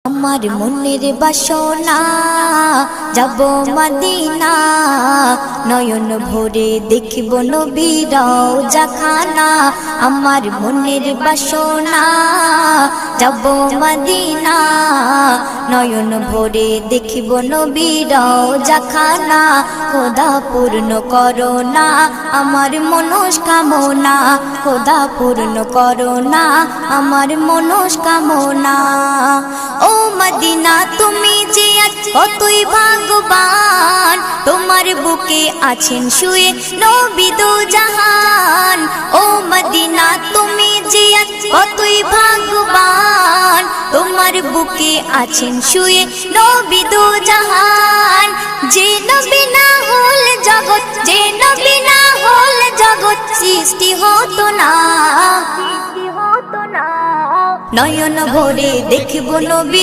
আমার মনের বাসনা যাব মদিনা, নয়ন ভরে দেখব নবীর রওজাখানা। আমার মনের বাসনা যাব মদিনা, নয়ন ভরে দেখব নবীর রওজাখানা। খোদা পূর্ণ করো না আমার মনস্কামনা, খোদা পূর্ণ করো না আমার মনস্কামনা। ও মদিনা তুমি যে আজ কতই ভাগ্যবান, তোমার বুকে আছেন শুয়ে নবী দো জাহান। ও মদিনা তুমি যে আজ কতই ভাগ্যবান, তোমার বুকে আছেন শুয়ে নবী দো জাহান। যে নবী না হল জগৎ, যে নবী না হল জগৎ সৃষ্টি হতো না। নয়ন ভরে দেখব নবী